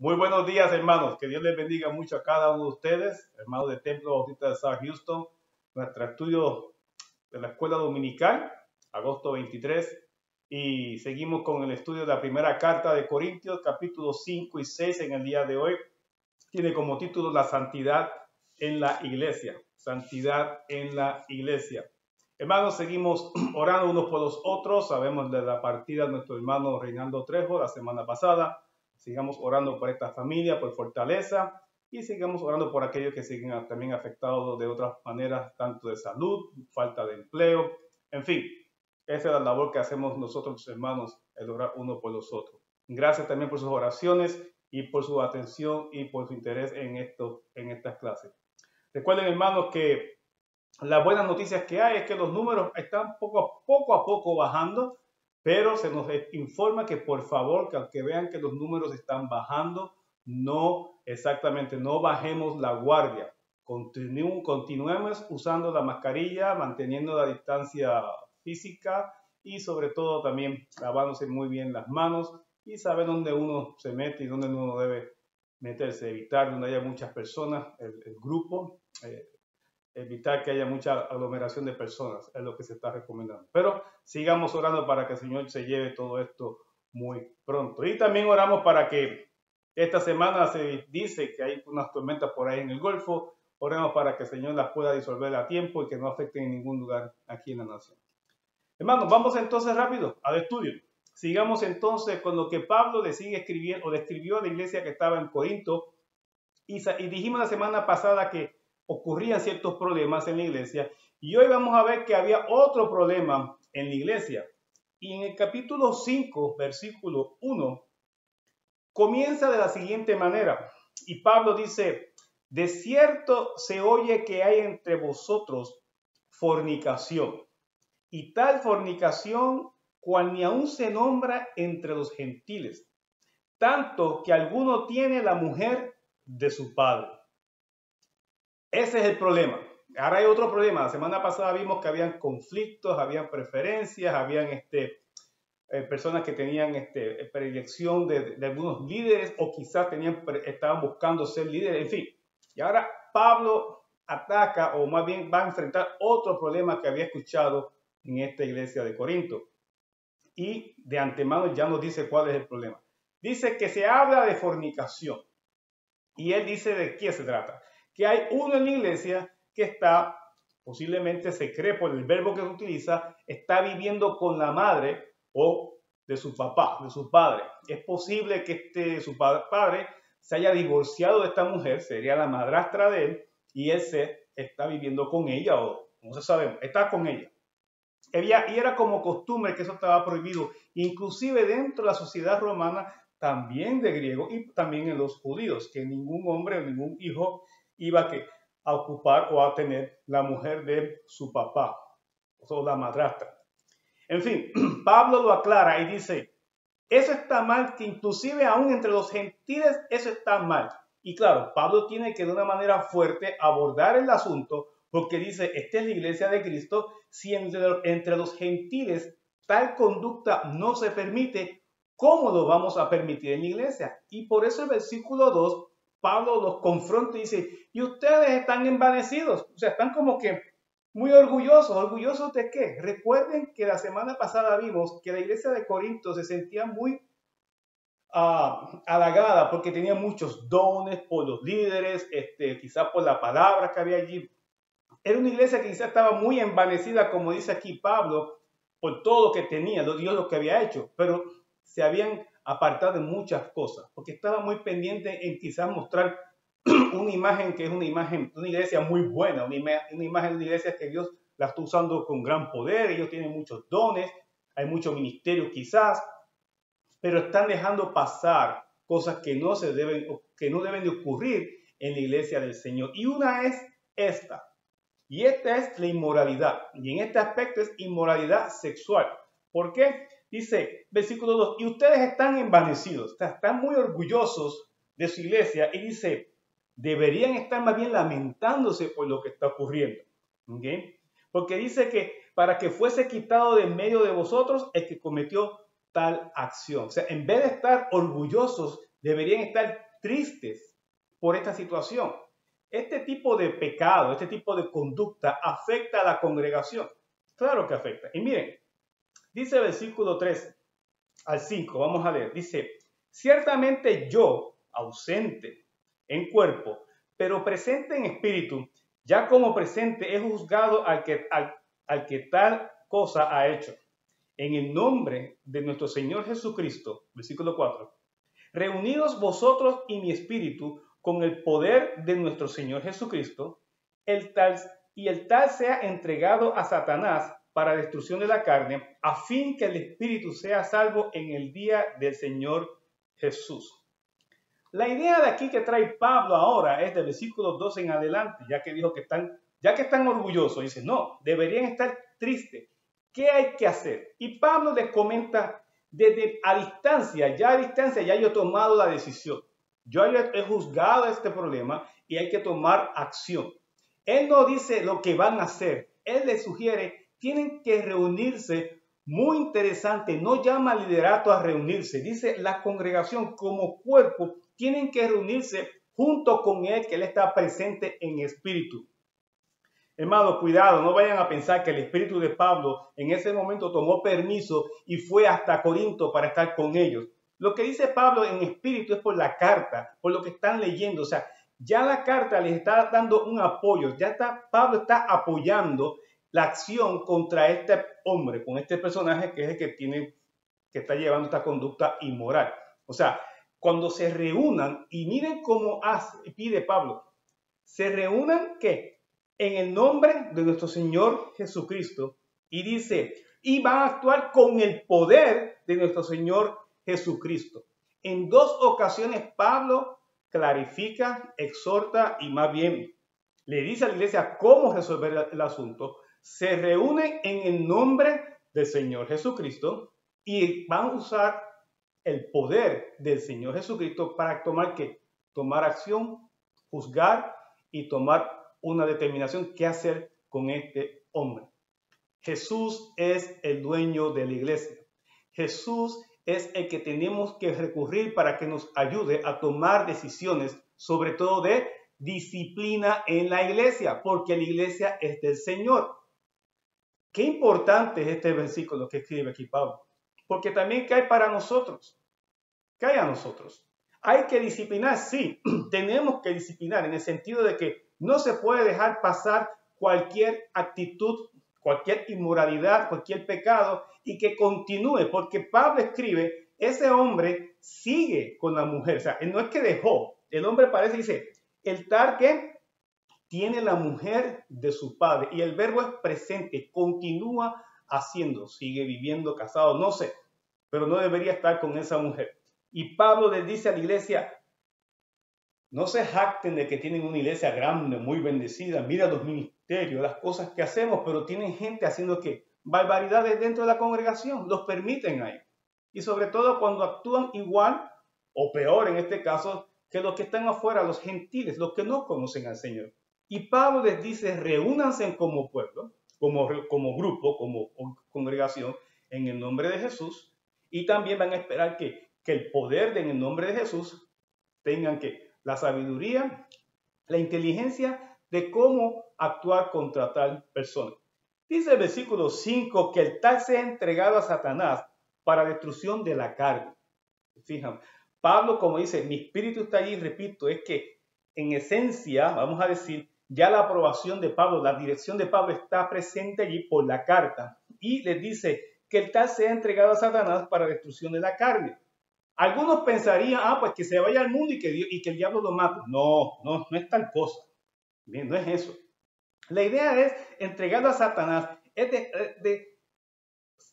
Muy buenos días, hermanos. Que Dios les bendiga mucho a cada uno de ustedes, hermanos de Templo Bautista de South Houston, nuestro estudio de la escuela dominical, agosto 23. Y seguimos con el estudio de la primera carta de Corintios, capítulos 5 y 6 en el día de hoy. Tiene como título La santidad en la iglesia. Santidad en la iglesia. Hermanos, seguimos orando unos por los otros. Sabemos de la partida de nuestro hermano Reinaldo Trejo la semana pasada. Sigamos orando por esta familia, por fortaleza, y sigamos orando por aquellos que siguen también afectados de otras maneras, tanto de salud, falta de empleo, en fin. Esa es la labor que hacemos nosotros, hermanos, el orar uno por los otros. Gracias también por sus oraciones y por su atención y por su interés en estas clases. Recuerden, hermanos, que las buenas noticias que hay es que los números están poco a poco bajando, pero se nos informa que por favor, que aunque vean que los números están bajando, no bajemos la guardia. Continuemos usando la mascarilla, manteniendo la distancia física y sobre todo también lavándose muy bien las manos y saber dónde uno se mete y dónde uno debe meterse, evitar donde haya muchas personas, el grupo, evitar que haya mucha aglomeración de personas, es lo que se está recomendando. Pero sigamos orando para que el Señor se lleve todo esto muy pronto. Y también oramos para que esta semana se dice que hay unas tormentas por ahí en el Golfo. Oremos para que el Señor las pueda disolver a tiempo y que no afecten en ningún lugar aquí en la nación. Hermanos, vamos entonces rápido al estudio. Sigamos entonces con lo que Pablo le sigue escribiendo o describió a la iglesia que estaba en Corinto. Y dijimos la semana pasada que ocurrían ciertos problemas en la iglesia y hoy vamos a ver que había otro problema en la iglesia. Y en el capítulo 5, versículo 1, comienza de la siguiente manera. Y Pablo dice, de cierto se oye que hay entre vosotros fornicación, y tal fornicación cual ni aún se nombra entre los gentiles, tanto que alguno tiene la mujer de su padre. Ese es el problema. Ahora hay otro problema. La semana pasada vimos que habían conflictos, habían preferencias, habían personas que tenían predilección de algunos líderes o quizás estaban buscando ser líderes, en fin. Y ahora Pablo ataca o más bien va a enfrentar otro problema que había escuchado en esta iglesia de Corinto. Y de antemano ya nos dice cuál es el problema. Dice que se habla de fornicación. Y él dice de qué se trata. Que hay uno en la iglesia que está, posiblemente se cree por el verbo que se utiliza, está viviendo con la madre o de su papá, de su padre. Es posible que su padre se haya divorciado de esta mujer, sería la madrastra de él, y él se está viviendo con ella, o no se sabe, está con ella. Y era como costumbre que eso estaba prohibido, inclusive dentro de la sociedad romana, también de griego y también en los judíos, que ningún hombre o ningún hijo iba a ocupar o a tener la mujer de su papá, o la madrastra. En fin, Pablo lo aclara y dice, eso está mal, que inclusive aún entre los gentiles eso está mal. Y claro, Pablo tiene que de una manera fuerte abordar el asunto porque dice, esta es la iglesia de Cristo, si entre los gentiles tal conducta no se permite, ¿cómo lo vamos a permitir en la iglesia? Y por eso el versículo 2, Pablo los confronta y dice, y ustedes están envanecidos, o sea, están como que muy orgullosos. ¿Orgullosos de qué? Recuerden que la semana pasada vimos que la iglesia de Corinto se sentía muy halagada porque tenía muchos dones por los líderes, quizás por la palabra que había allí. Era una iglesia que quizás estaba muy envanecida, como dice aquí Pablo, por todo lo que tenía, Dios lo que había hecho, pero se habían apartado de muchas cosas, porque estaba muy pendiente en quizás mostrar una imagen que es una imagen de una iglesia muy buena, una imagen de una iglesia que Dios la está usando con gran poder, ellos tienen muchos dones, hay muchos ministerios quizás, pero están dejando pasar cosas que no deben de ocurrir en la iglesia del Señor. Y una es esta. Y esta es la inmoralidad. Y en este aspecto es inmoralidad sexual. ¿Por qué? Dice, versículo 2, y ustedes están envanecidos, están muy orgullosos de su iglesia. Y dice, deberían estar más bien lamentándose por lo que está ocurriendo. ¿Okay? Porque dice que para que fuese quitado de en medio de vosotros el que cometió tal acción. O sea, en vez de estar orgullosos, deberían estar tristes por esta situación. Este tipo de pecado, este tipo de conducta afecta a la congregación. Claro que afecta. Y miren, dice el versículo 3 al 5, vamos a leer. Dice, ciertamente yo, ausente en cuerpo, pero presente en espíritu, ya como presente he juzgado al que tal cosa ha hecho. En el nombre de nuestro Señor Jesucristo, versículo 4, reunidos vosotros y mi espíritu con el poder de nuestro Señor Jesucristo, el tal sea entregado a Satanás para destrucción de la carne, a fin que el espíritu sea salvo en el día del Señor Jesús. La idea de aquí que trae Pablo ahora es del versículo 12 en adelante, ya que dijo que están orgullosos, dice, no, deberían estar tristes. ¿Qué hay que hacer? Y Pablo les comenta a distancia ya yo he tomado la decisión. Yo he juzgado este problema y hay que tomar acción. Él no dice lo que van a hacer. Él les sugiere, tienen que reunirse. Muy interesante, no llama al liderato a reunirse. Dice la congregación como cuerpo tienen que reunirse junto con él, que él está presente en espíritu. Hermano, cuidado, no vayan a pensar que el espíritu de Pablo en ese momento tomó permiso y fue hasta Corinto para estar con ellos. Lo que dice Pablo en espíritu es por la carta, por lo que están leyendo. O sea, ya la carta les está dando un apoyo. Pablo está apoyando la acción contra este hombre, con este personaje que es el que está llevando esta conducta inmoral. O sea, cuando se reúnan, y miren cómo pide Pablo, se reúnan ¿qué? En el nombre de nuestro Señor Jesucristo, y dice, y van a actuar con el poder de nuestro Señor Jesucristo. En dos ocasiones Pablo clarifica, exhorta y más bien le dice a la iglesia cómo resolver el asunto. Se reúnen en el nombre del Señor Jesucristo y van a usar el poder del Señor Jesucristo para tomar acción, juzgar y tomar una determinación qué hacer con este hombre. Jesús es el dueño de la iglesia. Jesús es el que tenemos que recurrir para que nos ayude a tomar decisiones, sobre todo de disciplina en la iglesia, porque la iglesia es del Señor. Qué importante es este versículo que escribe aquí Pablo, porque también cae para nosotros. Cae a nosotros. Hay que disciplinar, sí, tenemos que disciplinar en el sentido de que no se puede dejar pasar cualquier actitud, cualquier inmoralidad, cualquier pecado y que continúe, porque Pablo escribe, ese hombre sigue con la mujer, o sea, él no es que dejó, el hombre parece, dice, el tal que tiene la mujer de su padre y el verbo es presente, continúa haciendo, sigue viviendo casado, no sé, pero no debería estar con esa mujer. Y Pablo les dice a la iglesia, no se jacten de que tienen una iglesia grande, muy bendecida, mira los ministerios, las cosas que hacemos, pero tienen gente haciendo ¿qué? Barbaridades dentro de la congregación, los permiten ahí. Y sobre todo cuando actúan igual o peor en este caso que los que están afuera, los gentiles, los que no conocen al Señor. Y Pablo les dice, reúnanse como pueblo, como grupo, como congregación, en el nombre de Jesús, y también van a esperar que el poder en el nombre de Jesús tengan que la sabiduría, la inteligencia de cómo actuar contra tal persona. Dice el versículo 5 que el tal sea entregado a Satanás para destrucción de la carne. Fijan, Pablo como dice, mi espíritu está allí, repito, es que en esencia, vamos a decir, ya la aprobación de Pablo, la dirección de Pablo está presente allí por la carta y les dice que el tal sea entregado a Satanás para destrucción de la carne. Algunos pensarían, pues que se vaya al mundo y que el diablo lo mate. No es tal cosa. Bien, no es eso. La idea es entregarlo a Satanás, es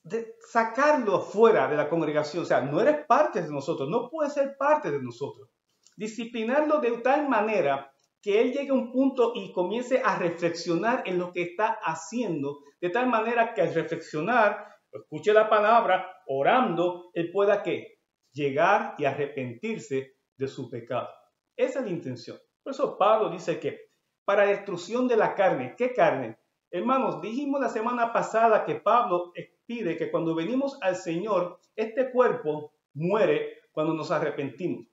de sacarlo fuera de la congregación. O sea, no eres parte de nosotros, no puede ser parte de nosotros. Disciplinarlo de tal manera que él llegue a un punto y comience a reflexionar en lo que está haciendo, de tal manera que al reflexionar, escuche la palabra, orando, él pueda ¿qué? Llegar y arrepentirse de su pecado. Esa es la intención. Por eso Pablo dice que para destrucción de la carne, ¿qué carne? Hermanos, dijimos la semana pasada que Pablo pide que cuando venimos al Señor, este cuerpo muere cuando nos arrepentimos.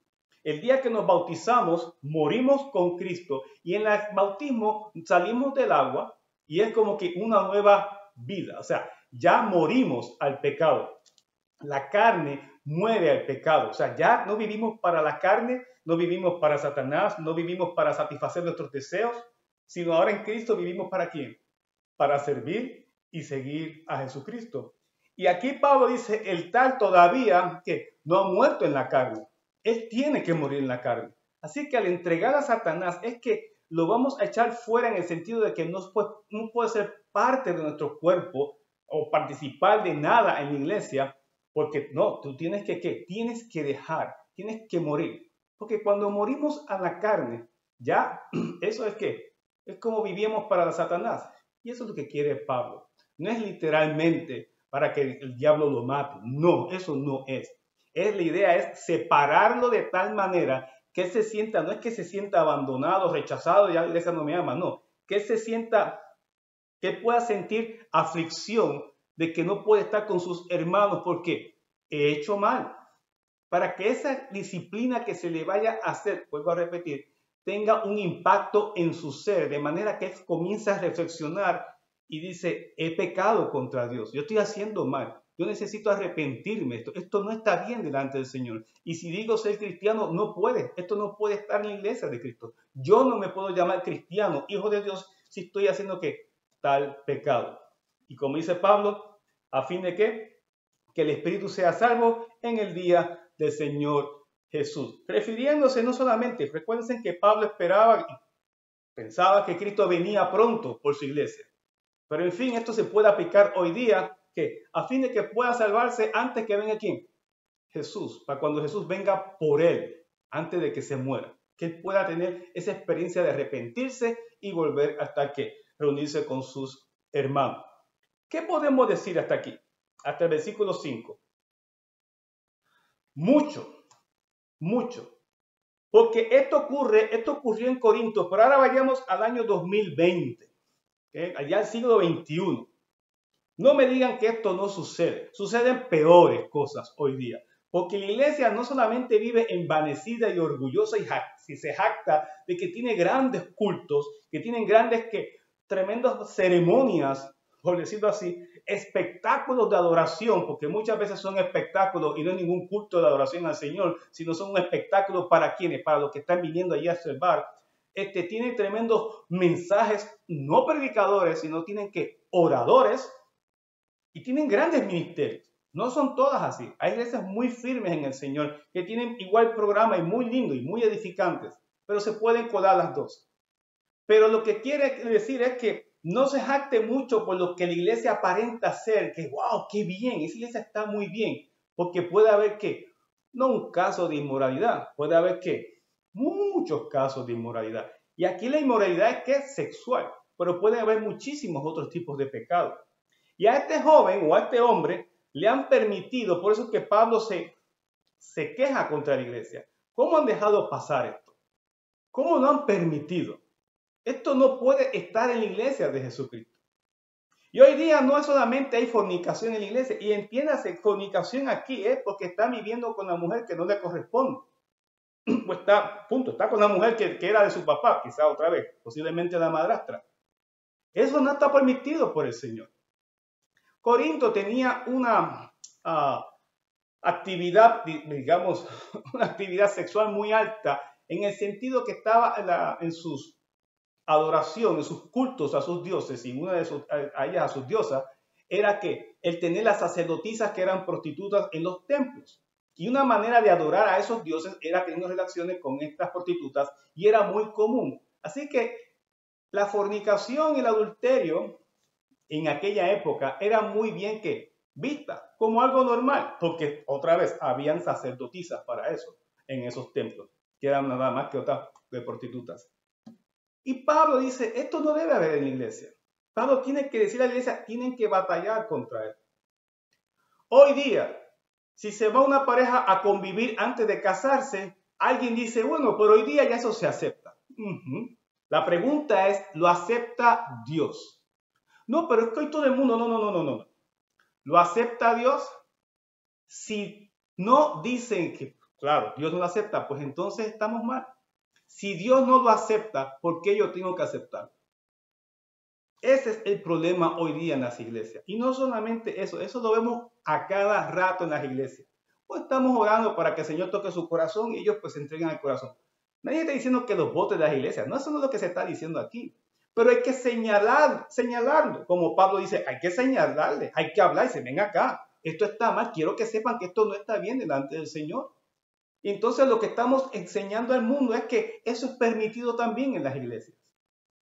El día que nos bautizamos, morimos con Cristo y en el bautismo salimos del agua y es como que una nueva vida. O sea, ya morimos al pecado. La carne muere al pecado. O sea, ya no vivimos para la carne, no vivimos para Satanás, no vivimos para satisfacer nuestros deseos, sino ahora en Cristo vivimos ¿para quién? Para servir y seguir a Jesucristo. Y aquí Pablo dice, el tal todavía que no ha muerto en la carne. Él tiene que morir en la carne. Así que al entregar a Satanás es que lo vamos a echar fuera en el sentido de que no puede ser parte de nuestro cuerpo o participar de nada en la iglesia, porque no, tú tienes que, ¿qué? Tienes que dejar, tienes que morir. Porque cuando morimos a la carne, ya eso es que es como vivíamos para Satanás. Y eso es lo que quiere Pablo. No es literalmente para que el diablo lo mate. No, eso no es. La idea es separarlo de tal manera que él se sienta, no es que se sienta abandonado, rechazado, ya la iglesia no me ama, no. Que él se sienta, que él pueda sentir aflicción de que no puede estar con sus hermanos porque he hecho mal. Para que esa disciplina que se le vaya a hacer, vuelvo a repetir, tenga un impacto en su ser, de manera que él comienza a reflexionar y dice, he pecado contra Dios, yo estoy haciendo mal, yo necesito arrepentirme, esto no está bien delante del Señor. Y si digo ser cristiano, no puede, esto no puede estar en la iglesia de Cristo. Yo no me puedo llamar cristiano, hijo de Dios, si estoy haciendo ¿qué? Tal pecado. Y como dice Pablo, ¿a fin de qué? Que el Espíritu sea salvo en el día del Señor Jesús. Refiriéndose no solamente, recuerden que Pablo esperaba y pensaba que Cristo venía pronto por su iglesia. Pero en fin, esto se puede aplicar hoy día, que a fin de que pueda salvarse antes que venga ¿quién? Jesús, para cuando Jesús venga por él, antes de que se muera. Que él pueda tener esa experiencia de arrepentirse y volver hasta que reunirse con sus hermanos. ¿Qué podemos decir hasta aquí? Hasta el versículo 5. Mucho, mucho. Porque esto ocurrió en Corinto, pero ahora vayamos al año 2020, allá al siglo XXI. No me digan que esto no sucede. Suceden peores cosas hoy día. Porque la iglesia no solamente vive envanecida y orgullosa y se jacta de que tiene grandes cultos, que tienen tremendas ceremonias, por decirlo así, espectáculos de adoración, porque muchas veces son espectáculos y no es ningún culto de adoración al Señor, sino son un espectáculo para quienes, para los que están viniendo allí a observar. Tienen tremendos mensajes, no predicadores, sino tienen oradores y tienen grandes ministerios. No son todas así. Hay iglesias muy firmes en el Señor que tienen igual programa y muy lindo y muy edificantes, pero se pueden colar las dos. Pero lo que quiere decir es que no se jacte mucho por lo que la iglesia aparenta ser, que wow, qué bien, esa iglesia está muy bien, porque puede haber no un caso de inmoralidad, puede haber muchos casos de inmoralidad. Y aquí la inmoralidad es sexual, pero puede haber muchísimos otros tipos de pecados. Y a este joven o a este hombre le han permitido, por eso es que Pablo se queja contra la iglesia. ¿Cómo han dejado pasar esto? ¿Cómo lo han permitido? Esto no puede estar en la iglesia de Jesucristo. Y hoy día no es solamente hay fornicación en la iglesia, y entiéndase, fornicación aquí es porque está viviendo con la mujer que no le corresponde. Pues está con la mujer que era de su papá, quizá otra vez, posiblemente la madrastra. Eso no está permitido por el Señor. Corinto tenía una actividad, digamos, una actividad sexual muy alta, en el sentido que estaba en sus adoraciones, sus cultos a sus dioses, y una de ellas a sus diosas, era que el tener las sacerdotisas que eran prostitutas en los templos. Y una manera de adorar a esos dioses era teniendo relaciones con estas prostitutas, y era muy común. Así que la fornicación y el adulterio en aquella época era muy bien vista como algo normal, porque otra vez habían sacerdotisas para eso en esos templos, que eran nada más que otras de prostitutas. Y Pablo dice, esto no debe haber en la iglesia. Pablo tiene que decir a la iglesia, tienen que batallar contra él. Hoy día, si se va una pareja a convivir antes de casarse, alguien dice, bueno, pero hoy día ya eso se acepta. La pregunta es, ¿lo acepta Dios? No, pero es que hoy todo el mundo, no. ¿Lo acepta Dios? Si no dicen que, Claro, Dios no lo acepta, pues entonces estamos mal. Si Dios no lo acepta, ¿por qué yo tengo que aceptarlo? Ese es el problema hoy día en las iglesias. Y no solamente eso, eso lo vemos a cada rato en las iglesias. Pues estamos orando para que el Señor toque su corazón y ellos pues se entreguen al corazón. Nadie está diciendo que los voten de las iglesias, no, eso no es lo que se está diciendo aquí. Pero hay que señalarlo, como Pablo dice, hay que señalarle, hay que hablar y se ven acá. Esto está mal, quiero que sepan que esto no está bien delante del Señor. Y entonces lo que estamos enseñando al mundo es que eso es permitido también en las iglesias.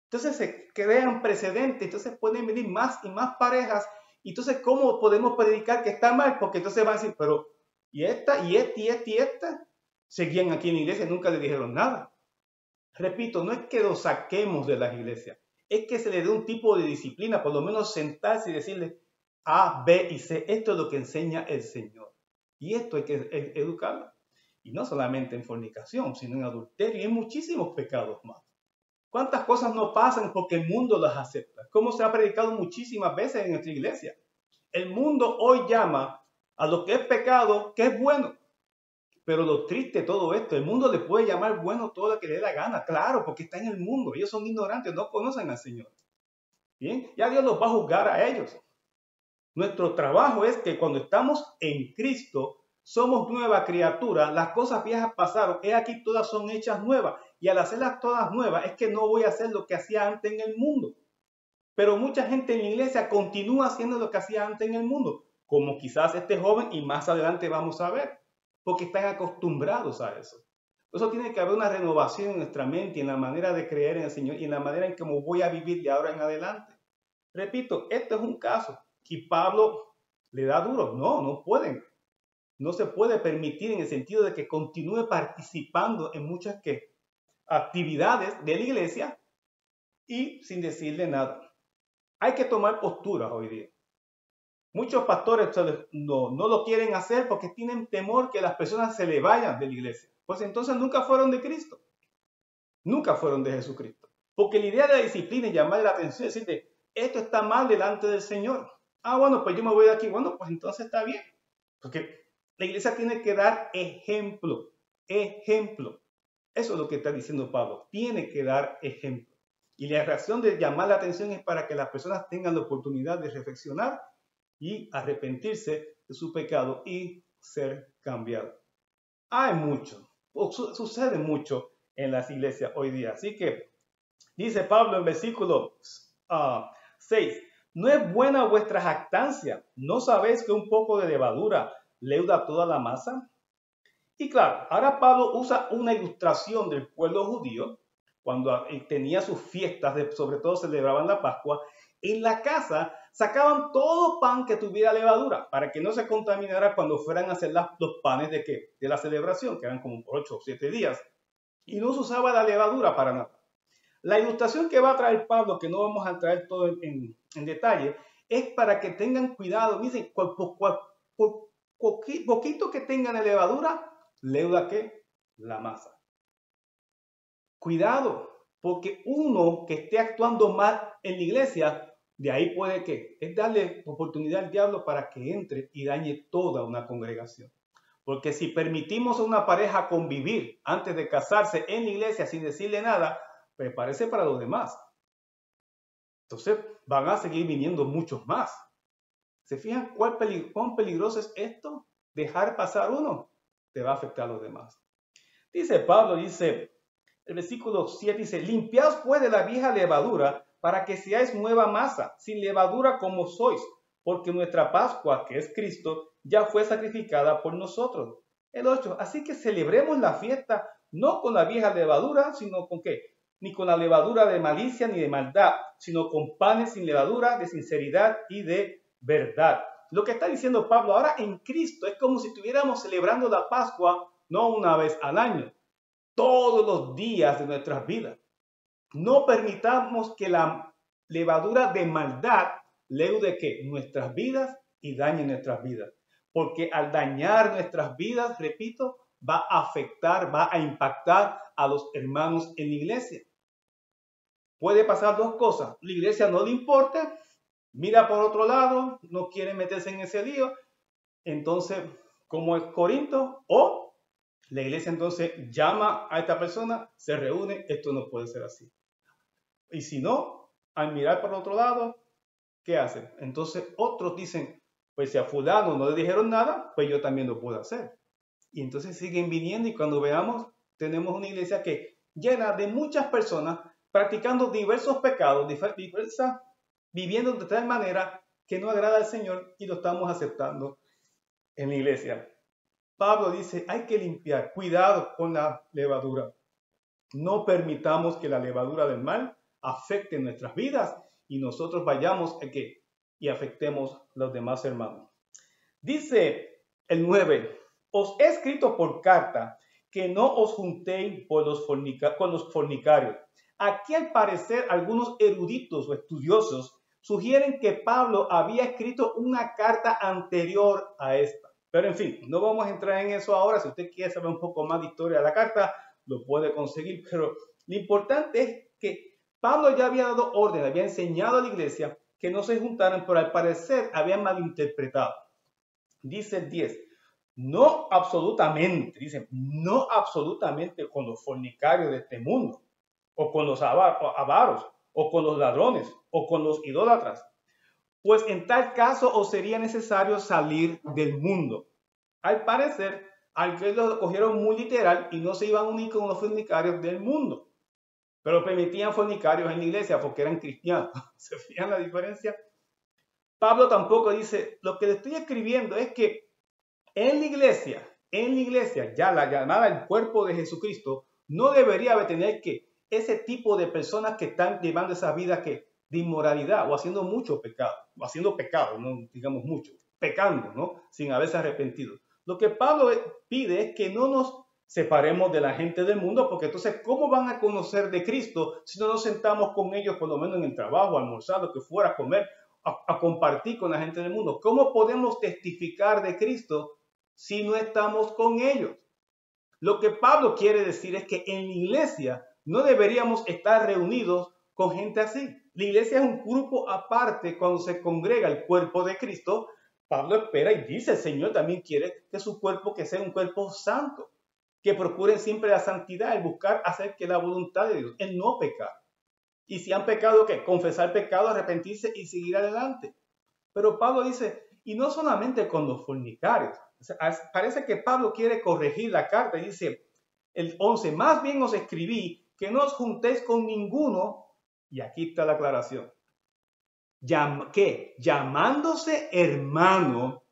Entonces se crean precedentes, entonces pueden venir más y más parejas. Y entonces, ¿cómo podemos predicar que está mal? Porque entonces van a decir, pero, ¿y esta, y esta, y esta, y esta? Seguían aquí en la iglesia, nunca le dijeron nada. Repito, no es que los saquemos de las iglesias, es que se le dé un tipo de disciplina, por lo menos sentarse y decirle A, B y C, esto es lo que enseña el Señor. Y esto hay que educarlo. Y no solamente en fornicación, sino en adulterio y en muchísimos pecados más. ¿Cuántas cosas no pasan porque el mundo las acepta? Como se ha predicado muchísimas veces en nuestra iglesia. El mundo hoy llama a lo que es pecado, que es bueno. Pero lo triste de todo esto, el mundo le puede llamar bueno todo lo que le dé la gana. Claro, porque está en el mundo. Ellos son ignorantes, no conocen al Señor. Bien, ya Dios los va a juzgar a ellos. Nuestro trabajo es que cuando estamos en Cristo, somos nueva criatura, las cosas viejas pasaron, he aquí todas son hechas nuevas. Y al hacerlas todas nuevas es que no voy a hacer lo que hacía antes en el mundo. Pero mucha gente en la iglesia continúa haciendo lo que hacía antes en el mundo, como quizás este joven y más adelante vamos a ver, porque están acostumbrados a eso. Por eso tiene que haber una renovación en nuestra mente y en la manera de creer en el Señor y en la manera en cómo voy a vivir de ahora en adelante. Repito, esto es un caso y Pablo le da duro. No pueden. No se puede permitir en el sentido de que continúe participando en muchas actividades de la iglesia y sin decirle nada. Hay que tomar posturas hoy día. Muchos pastores no lo quieren hacer porque tienen temor que las personas se le vayan de la iglesia. Pues entonces nunca fueron de Cristo. Nunca fueron de Jesucristo. Porque la idea de la disciplina es llamar la atención, decirte, esto está mal delante del Señor. Ah, bueno, pues yo me voy de aquí. Bueno, pues entonces está bien. Porque la iglesia tiene que dar ejemplo. Ejemplo. Eso es lo que está diciendo Pablo. Tiene que dar ejemplo. Y la razón de llamar la atención es para que las personas tengan la oportunidad de reflexionar y arrepentirse de su pecado y ser cambiados. Hay mucho, sucede mucho en las iglesias hoy día. Así que dice Pablo en versículo 6, no es buena vuestra jactancia, ¿no sabéis que un poco de levadura leuda toda la masa? Y claro, ahora Pablo usa una ilustración del pueblo judío, cuando tenía sus fiestas, sobre todo celebraban la Pascua, en la casa sacaban todo pan que tuviera levadura, para que no se contaminara cuando fueran a hacer los panes de la celebración, que eran como por 8 o 7 días, y no se usaba la levadura para nada. La ilustración que va a traer Pablo, que no vamos a traer todo en detalle, es para que tengan cuidado. Dicen, poquito que tengan de levadura, leuda ¿qué? La masa. Cuidado, porque uno que esté actuando mal en la iglesia, de ahí puede que es darle oportunidad al diablo para que entre y dañe toda una congregación. Porque si permitimos a una pareja convivir antes de casarse en la iglesia sin decirle nada, prepárese para los demás. Entonces van a seguir viniendo muchos más. ¿Se fijan cuán peligroso es esto? Dejar pasar uno te va a afectar a los demás. Dice Pablo, el versículo 7 dice, limpiaos pues de la vieja levadura para que seáis nueva masa, sin levadura como sois, porque nuestra Pascua, que es Cristo, ya fue sacrificada por nosotros. El 8, así que celebremos la fiesta no con la vieja levadura, sino con ¿qué? Ni con la levadura de malicia ni de maldad, sino con panes sin levadura, de sinceridad y de verdad. Lo que está diciendo Pablo ahora en Cristo es como si estuviéramos celebrando la Pascua no una vez al año, todos los días de nuestras vidas. No permitamos que la levadura de maldad leude ¿qué? Nuestras vidas y dañe nuestras vidas. Porque al dañar nuestras vidas, repito, va a afectar, va a impactar a los hermanos en la iglesia. Puede pasar dos cosas. La iglesia no le importa, mira por otro lado, no quiere meterse en ese lío. Entonces, como es Corinto, o La iglesia entonces llama a esta persona, se reúne, esto no puede ser así. Y si no, al mirar por otro lado, ¿qué hacen? Entonces otros dicen, pues si a fulano no le dijeron nada, pues yo también lo puedo hacer. Y entonces siguen viniendo y cuando veamos, tenemos una iglesia que llena de muchas personas practicando diversos pecados, viviendo de tal manera que no agrada al Señor y lo estamos aceptando en la iglesia. Pablo dice, hay que limpiar, cuidado con la levadura. No permitamos que la levadura del mal afecte nuestras vidas y nosotros vayamos y afectemos a los demás hermanos. Dice el 9, os he escrito por carta que no os juntéis con los fornicarios. Aquí al parecer algunos eruditos o estudiosos sugieren que Pablo había escrito una carta anterior a esta. Pero en fin, no vamos a entrar en eso ahora. Si usted quiere saber un poco más de historia de la carta, lo puede conseguir. Pero lo importante es que Pablo ya había dado orden, había enseñado a la iglesia que no se juntaran, pero al parecer habían malinterpretado. Dice el 10, no absolutamente con los fornicarios de este mundo, o con los avaros, o con los ladrones, o con los idólatras, pues en tal caso os sería necesario salir del mundo. Al parecer, algunos lo cogieron muy literal y no se iban a unir con los fornicarios del mundo, pero permitían fornicarios en la iglesia porque eran cristianos. ¿Se fijan la diferencia? Pablo tampoco dice, lo que le estoy escribiendo es que en la iglesia, ya la llamada el cuerpo de Jesucristo, no debería tener que ese tipo de personas que están llevando esa vida de inmoralidad o haciendo mucho pecado, o haciendo pecado, no digamos mucho, pecando, ¿no? Sin haberse arrepentido. Lo que Pablo pide es que no nos separemos de la gente del mundo, porque entonces, ¿cómo van a conocer de Cristo si no nos sentamos con ellos, por lo menos en el trabajo, a almorzar, lo que fuera, a comer, a compartir con la gente del mundo? ¿Cómo podemos testificar de Cristo si no estamos con ellos? Lo que Pablo quiere decir es que en la iglesia no deberíamos estar reunidos con gente así. La iglesia es un grupo aparte cuando se congrega el cuerpo de Cristo. Pablo espera y dice, el Señor también quiere que su cuerpo que sea un cuerpo santo, que procuren siempre la santidad, el buscar hacer que la voluntad de Dios, el no pecar. Y si han pecado, ¿qué? Confesar pecado, arrepentirse y seguir adelante. Pero Pablo dice, y no solamente con los fornicarios. O sea, parece que Pablo quiere corregir la carta y dice, el 11, más bien os escribí que no os juntéis con ninguno, y aquí está la aclaración, ¿qué? Llamándose hermano.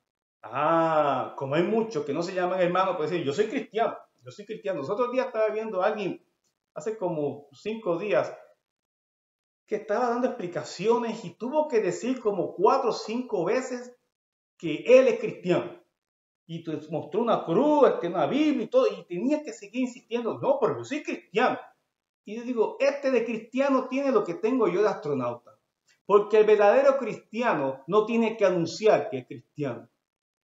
Como hay muchos que no se llaman hermano, pues decir, yo soy cristiano. Los otros días estaba viendo a alguien, hace como 5 días, que estaba dando explicaciones y tuvo que decir como 4 o 5 veces que él es cristiano. Y mostró una cruz, una Biblia y todo, y tenía que seguir insistiendo, no, pero yo soy cristiano. Y yo digo, este de cristiano tiene lo que tengo yo de astronauta. Porque el verdadero cristiano no tiene que anunciar que es cristiano.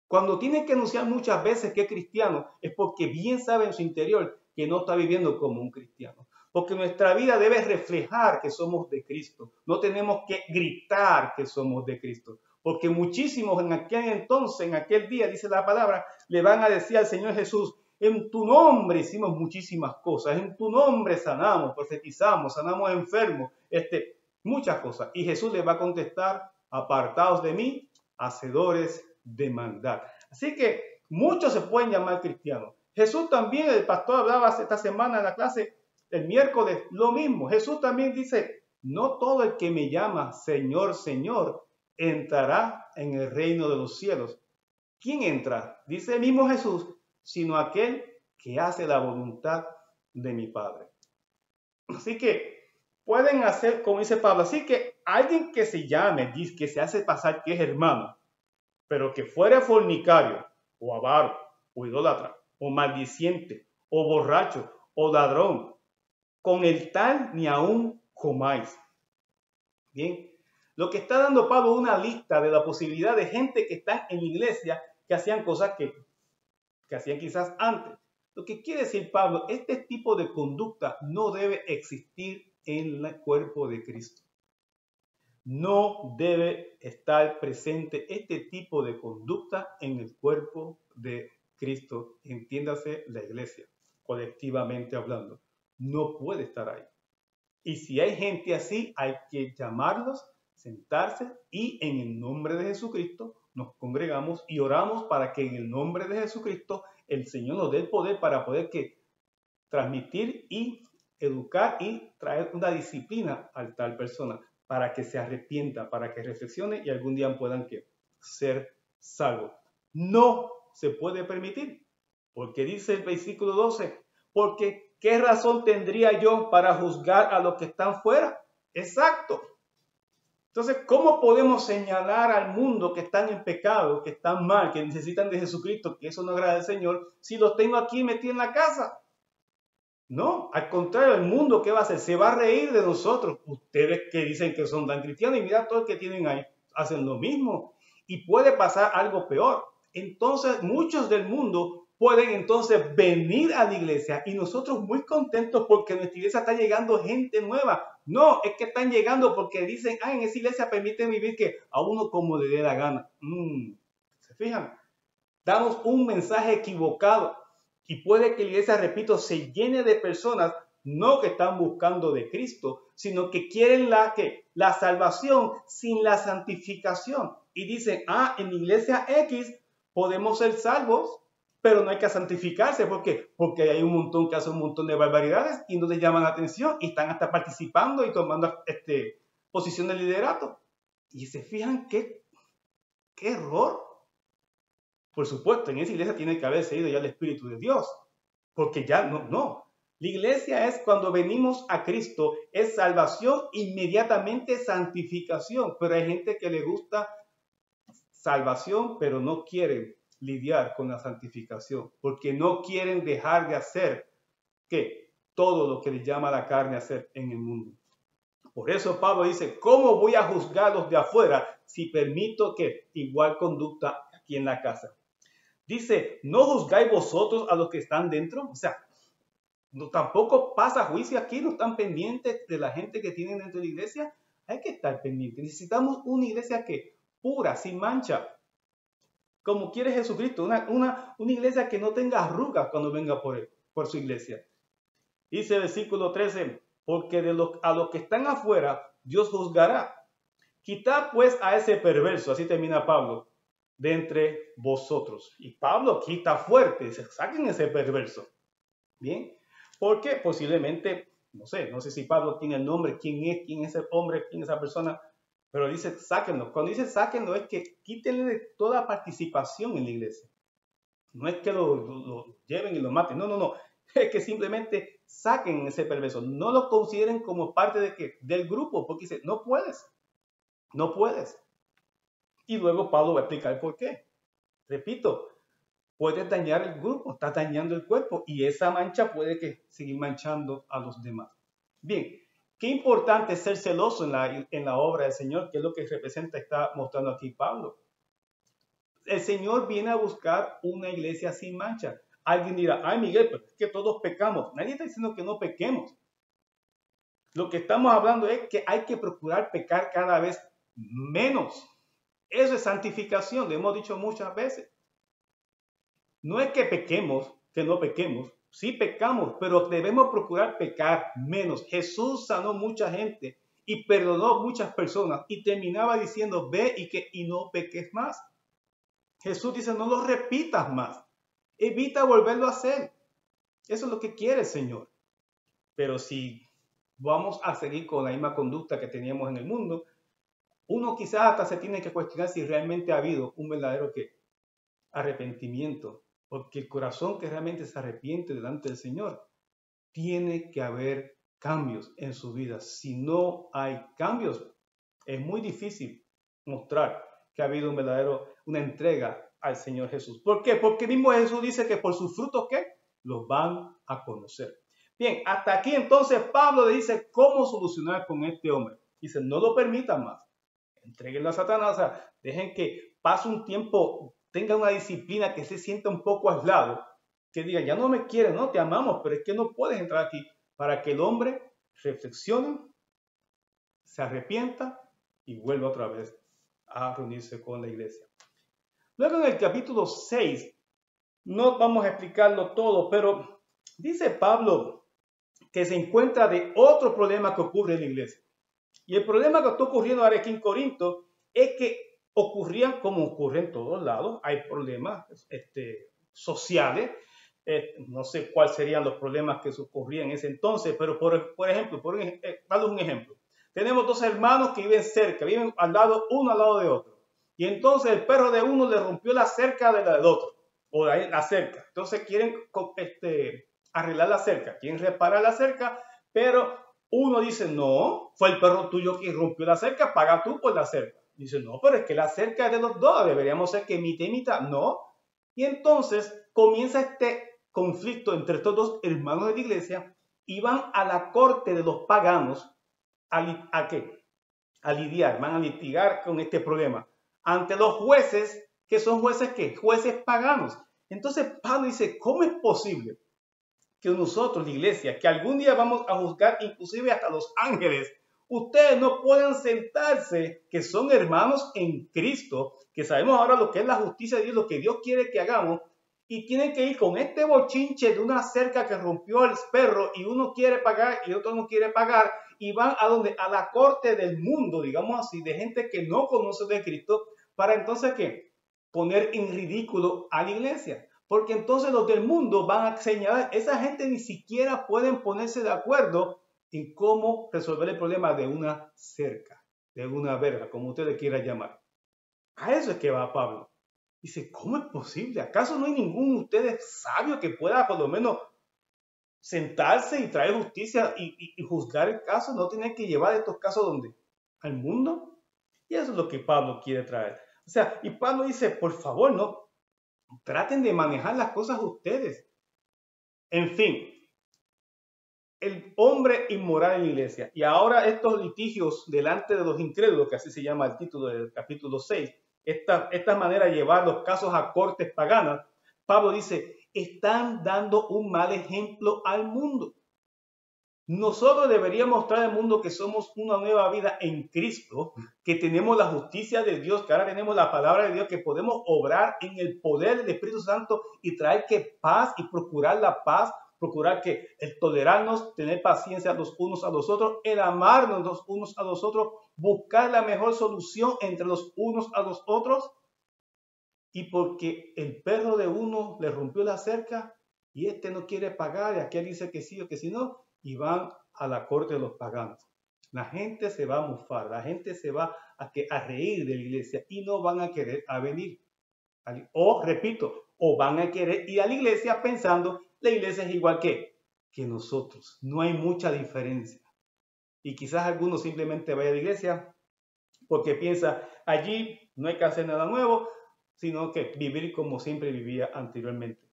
Cuando tiene que anunciar muchas veces que es cristiano, es porque bien sabe en su interior que no está viviendo como un cristiano. Porque nuestra vida debe reflejar que somos de Cristo. No tenemos que gritar que somos de Cristo. Porque muchísimos en aquel entonces, en aquel día, dice la palabra, le van a decir al Señor Jesús, en tu nombre hicimos muchísimas cosas, en tu nombre sanamos, profetizamos, sanamos enfermos, muchas cosas. Y Jesús le va a contestar, apartaos de mí, hacedores de maldad. Así que muchos se pueden llamar cristianos. Jesús también, el pastor hablaba esta semana en la clase, el miércoles, lo mismo. Jesús también dice, no todo el que me llama Señor, Señor, entrará en el reino de los cielos. ¿Quién entra? Dice el mismo Jesús, sino aquel que hace la voluntad de mi Padre. Así que pueden hacer, como dice Pablo, así que alguien que se llame, que se hace pasar que es hermano, pero que fuera fornicario, o avaro, o idólatra, o maldiciente, o borracho, o ladrón, con el tal ni aún comáis. Bien, lo que está dando Pablo es una lista de la posibilidad de gente que está en la iglesia que hacían cosas que hacían quizás antes. Lo que quiere decir Pablo, este tipo de conducta no debe existir en el cuerpo de Cristo. No debe estar presente este tipo de conducta en el cuerpo de Cristo, entiéndase la iglesia, colectivamente hablando, no puede estar ahí. Y si hay gente así, hay que llamarlos, sentarse y en el nombre de Jesucristo nos congregamos y oramos para que en el nombre de Jesucristo el Señor nos dé el poder para poder transmitir y educar y traer una disciplina a tal persona para que se arrepienta, para que reflexione y algún día puedan ser salvos. No se puede permitir, porque dice el versículo 12, porque ¿qué razón tendría yo para juzgar a los que están fuera? Exacto. Entonces, ¿cómo podemos señalar al mundo que están en pecado, que están mal, que necesitan de Jesucristo, que eso no agrada al Señor, si los tengo aquí metidos en la casa? No, al contrario, el mundo, ¿qué va a hacer? Se va a reír de nosotros. Ustedes que dicen que son tan cristianos y mira todo el que tienen ahí, hacen lo mismo. Y puede pasar algo peor. Entonces, muchos del mundo pueden entonces venir a la iglesia y nosotros muy contentos porque nuestra iglesia está llegando gente nueva. No, es que están llegando porque dicen, en esa iglesia permiten vivir que a uno como le dé la gana. ¿Se fijan? Damos un mensaje equivocado. Y puede que la iglesia, repito, se llene de personas no que están buscando de Cristo, sino que quieren la salvación sin la santificación. Y dicen, en la iglesia X podemos ser salvos, pero no hay que santificarse. ¿Por qué? Porque hay un montón que hacen un montón de barbaridades y no les llaman la atención y están hasta participando y tomando posición de liderato. Y se fijan qué error. Por supuesto, en esa iglesia tiene que haber seguido ya el Espíritu de Dios, porque ya no. La iglesia es cuando venimos a Cristo, es salvación, inmediatamente santificación, pero hay gente que le gusta salvación, pero no quieren lidiar con la santificación, porque no quieren dejar de hacer todo lo que les llama la carne a hacer en el mundo. Por eso Pablo dice, ¿cómo voy a juzgar a los de afuera si permito que igual conducta aquí en la casa? Dice, ¿no juzgáis vosotros a los que están dentro? O sea, tampoco pasa juicio aquí, no están pendientes de la gente que tienen dentro de la iglesia. Hay que estar pendientes. Necesitamos una iglesia pura, sin mancha, como quiere Jesucristo, una iglesia que no tenga arrugas cuando venga por su iglesia. Dice el versículo 13, porque a los que están afuera, Dios juzgará. Quitad pues a ese perverso, así termina Pablo, de entre vosotros. Y Pablo aquí está fuerte, dice, saquen ese perverso. Bien, porque posiblemente, no sé si Pablo tiene el nombre, quién es ese hombre, quién es esa persona, pero dice, sáquenlo. Cuando dice sáquenlo es que quítenle de toda participación en la iglesia. No es que lo lleven y lo maten, no. Es que simplemente saquen ese perverso. No lo consideren como parte del grupo, porque dice, no puedes. Y luego Pablo va a explicar por qué. Repito, puedes dañar el grupo, estás dañando el cuerpo y esa mancha puede seguir manchando a los demás. Bien, qué importante es ser celoso en la obra del Señor, que es lo que está mostrando aquí Pablo. El Señor viene a buscar una iglesia sin mancha. Alguien dirá, ay Miguel, pero es que todos pecamos. Nadie está diciendo que no pequemos. Lo que estamos hablando es que hay que procurar pecar cada vez menos. Eso es santificación, lo hemos dicho muchas veces. No es que pequemos, que no pequemos. Sí pecamos, pero debemos procurar pecar menos. Jesús sanó mucha gente y perdonó muchas personas y terminaba diciendo, ve y no peques más. Jesús dice, no lo repitas más. Evita volverlo a hacer. Eso es lo que quiere el Señor. Pero si vamos a seguir con la misma conducta que teníamos en el mundo, uno quizás hasta se tiene que cuestionar si realmente ha habido un verdadero arrepentimiento, porque el corazón que realmente se arrepiente delante del Señor, tiene que haber cambios en su vida. Si no hay cambios, es muy difícil mostrar que ha habido una entrega al Señor Jesús. ¿Por qué? Porque mismo Jesús dice que por sus frutos, los van a conocer. Bien, hasta aquí entonces Pablo le dice cómo solucionar con este hombre. Dice, no lo permitan más. Entréguenlo a Satanás, o sea, dejen que pase un tiempo, tenga una disciplina, que se sienta un poco aislado, que diga, ya no me quieres, no te amamos, pero es que no puedes entrar aquí, para que el hombre reflexione, se arrepienta y vuelva otra vez a reunirse con la iglesia. Luego en el capítulo 6 No vamos a explicarlo todo, pero dice Pablo que se encuentra de otro problema que ocurre en la iglesia. Y el problema que está ocurriendo ahora aquí en Corinto es que ocurrían, como ocurre en todos lados, hay problemas sociales. No sé cuáles serían los problemas que ocurrían en ese entonces, pero por ejemplo, dando un ejemplo. Tenemos dos hermanos que viven cerca, viven uno al lado de otro. Y entonces el perro de uno le rompió la cerca de la del otro, o la cerca. Entonces quieren arreglar la cerca, quieren reparar la cerca, pero uno dice, no, fue el perro tuyo que rompió la cerca, paga tú por la cerca. Dice, no, pero es que la cerca es de los dos, deberíamos ser que mitad y mitad. No. Y entonces comienza este conflicto entre estos dos hermanos de la iglesia y van a la corte de los paganos a ¿qué? A lidiar, van a litigar con este problema ante los jueces, que son jueces ¿qué? Jueces paganos. Entonces Pablo dice, ¿cómo es posible que nosotros, la iglesia, que algún día vamos a juzgar inclusive hasta los ángeles, ustedes no pueden sentarse, que son hermanos en Cristo, que sabemos ahora lo que es la justicia de Dios, lo que Dios quiere que hagamos, y tienen que ir con este bochinche de una cerca que rompió el perro y uno quiere pagar y otro no quiere pagar, y van a donde? A la corte del mundo, digamos así, de gente que no conoce de Cristo, para entonces ¿qué? Poner en ridículo a la iglesia. Porque entonces los del mundo van a señalar, esa gente ni siquiera pueden ponerse de acuerdo en cómo resolver el problema de una cerca, de una verja, como usted le quiera llamar. A eso es que va Pablo. Dice, ¿cómo es posible? ¿Acaso no hay ninguno de ustedes sabio que pueda por lo menos sentarse y traer justicia y juzgar el caso? No tiene que llevar estos casos donde? Al mundo. Y eso es lo que Pablo quiere traer. O sea, y Pablo dice, por favor, no traten de manejar las cosas ustedes. En fin, el hombre inmoral en la iglesia. Y ahora estos litigios delante de los incrédulos, que así se llama el título del capítulo 6, esta manera de llevar los casos a cortes paganas, Pablo dice, están dando un mal ejemplo al mundo. Nosotros deberíamos mostrar al mundo que somos una nueva vida en Cristo, que tenemos la justicia de Dios, que ahora tenemos la palabra de Dios, que podemos obrar en el poder del Espíritu Santo y traer que paz y procurar la paz, procurar que el tolerarnos, tener paciencia los unos a los otros, el amarnos los unos a los otros, buscar la mejor solución entre los unos a los otros. Y porque el perro de uno le rompió la cerca y este no quiere pagar y aquel dice que sí o que sí no, y van a la corte de los paganos. La gente se va a mofar, la gente se va a reír de la iglesia y no van a querer venir. O, repito, o van a querer ir a la iglesia pensando la iglesia es igual que nosotros. No hay mucha diferencia. Y quizás algunos simplemente vayan a la iglesia porque piensa allí no hay que hacer nada nuevo, sino que vivir como siempre vivía anteriormente.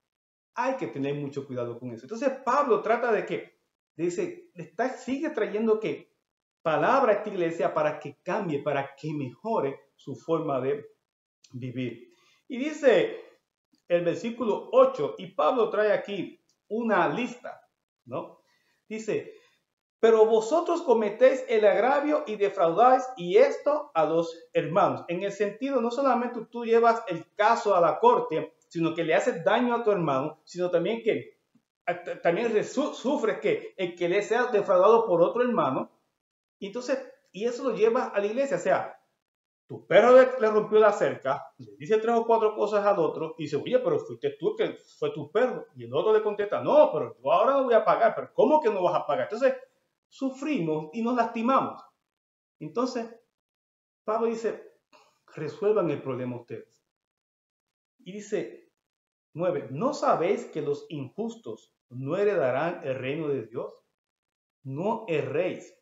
Hay que tener mucho cuidado con eso. Entonces Pablo trata de que, dice, sigue trayendo que palabra a esta iglesia para que cambie, para que mejore su forma de vivir. Y dice el versículo 8, y Pablo trae aquí una lista, ¿no? Dice, pero vosotros cometéis el agravio y defraudáis, y esto a los hermanos. En el sentido, no solamente tú llevas el caso a la corte, sino que le haces daño a tu hermano, sino también que también sufres que el que le sea defraudado por otro hermano. Y entonces, y eso lo llevas a la iglesia. O sea, tu perro le rompió la cerca, le dice 3 o 4 cosas al otro, y dice, oye, pero fuiste tú que fue tu perro. Y el otro le contesta, no, pero yo ahora no voy a pagar. Pero ¿cómo que no vas a pagar? Entonces, sufrimos y nos lastimamos. Entonces, Pablo dice, resuelvan el problema ustedes. Y dice 9, ¿no sabéis que los injustos no heredarán el reino de Dios? No erréis.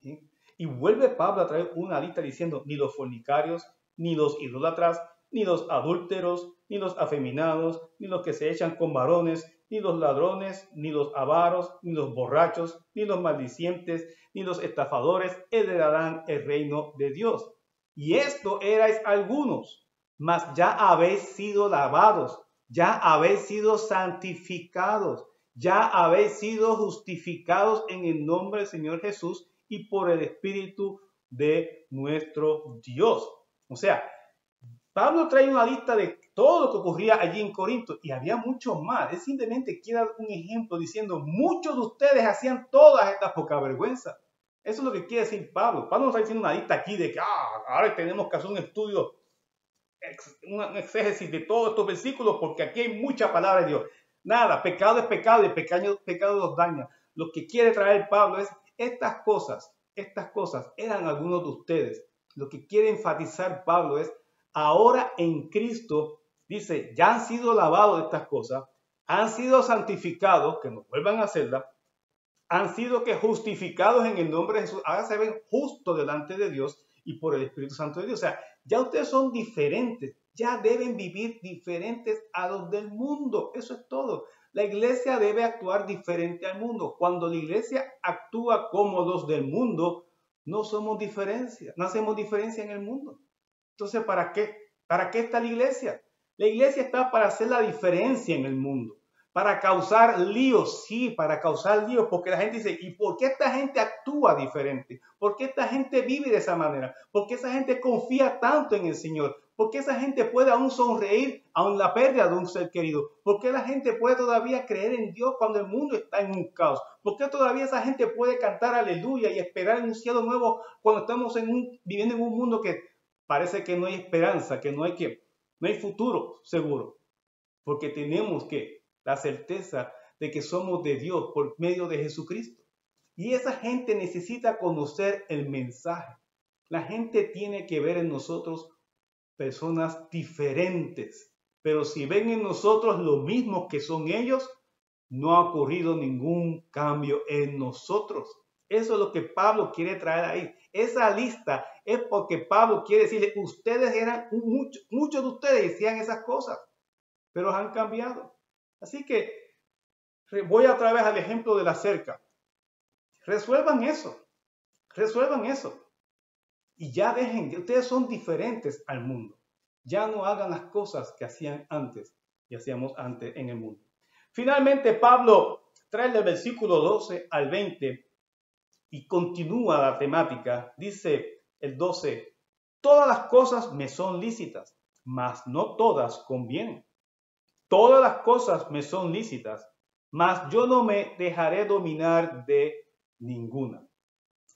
¿Sí? Y vuelve Pablo a traer una lista diciendo, ni los fornicarios, ni los idólatras, ni los adúlteros, ni los afeminados, ni los que se echan con varones, ni los ladrones, ni los avaros, ni los borrachos, ni los maldicientes, ni los estafadores heredarán el reino de Dios. Y esto erais algunos, mas ya habéis sido lavados, ya habéis sido santificados, ya habéis sido justificados en el nombre del Señor Jesús y por el Espíritu de nuestro Dios. O sea, Pablo trae una lista de todo lo que ocurría allí en Corinto, y había mucho más. Él simplemente quiere dar un ejemplo diciendo, muchos de ustedes hacían todas estas poca vergüenza. Eso es lo que quiere decir Pablo. Pablo no está diciendo una lista aquí de que ahora tenemos que hacer un estudio, un exégesis de todos estos versículos, porque aquí hay mucha palabra de Dios. Nada, pecado es pecado y el pecado los daña. Lo que quiere traer Pablo es estas cosas eran algunos de ustedes. Lo que quiere enfatizar Pablo es, ahora en Cristo, dice, ya han sido lavados de estas cosas, han sido santificados, que no vuelvan a hacerlas, han sido que justificados en el nombre de Jesús, ahora se ven justos delante de Dios y por el Espíritu Santo de Dios. O sea, ya ustedes son diferentes, ya deben vivir diferentes a los del mundo. Eso es todo. La iglesia debe actuar diferente al mundo. Cuando la iglesia actúa como los del mundo, no hacemos diferencia en el mundo. Entonces, ¿para qué? ¿Para qué está la iglesia? La iglesia está para hacer la diferencia en el mundo. Para causar líos, sí, para causar líos, porque la gente dice, ¿y por qué esta gente actúa diferente? ¿Por qué esta gente vive de esa manera? ¿Por qué esa gente confía tanto en el Señor? ¿Por qué esa gente puede aún sonreír aún la pérdida de un ser querido? ¿Por qué la gente puede todavía creer en Dios cuando el mundo está en un caos? ¿Por qué todavía esa gente puede cantar aleluya y esperar en un cielo nuevo cuando estamos viviendo en un mundo que parece que no hay esperanza, que no hay futuro seguro? Porque tenemos la certeza de que somos de Dios por medio de Jesucristo. Y esa gente necesita conocer el mensaje. La gente tiene que ver en nosotros personas diferentes. Pero si ven en nosotros lo mismo que son ellos, no ha ocurrido ningún cambio en nosotros. Eso es lo que Pablo quiere traer ahí. Esa lista es porque Pablo quiere decirle, ustedes eran, muchos de ustedes decían esas cosas, pero han cambiado. Así que voy otra vez al ejemplo de la cerca. Resuelvan eso. Y ya dejen que ustedes son diferentes al mundo. Ya no hagan las cosas que hacían antes y hacíamos antes en el mundo. Finalmente, Pablo trae del versículo 12 al 20 y continúa la temática. Dice el 12, todas las cosas me son lícitas, mas no todas convienen. Todas las cosas me son lícitas, mas yo no me dejaré dominar de ninguna.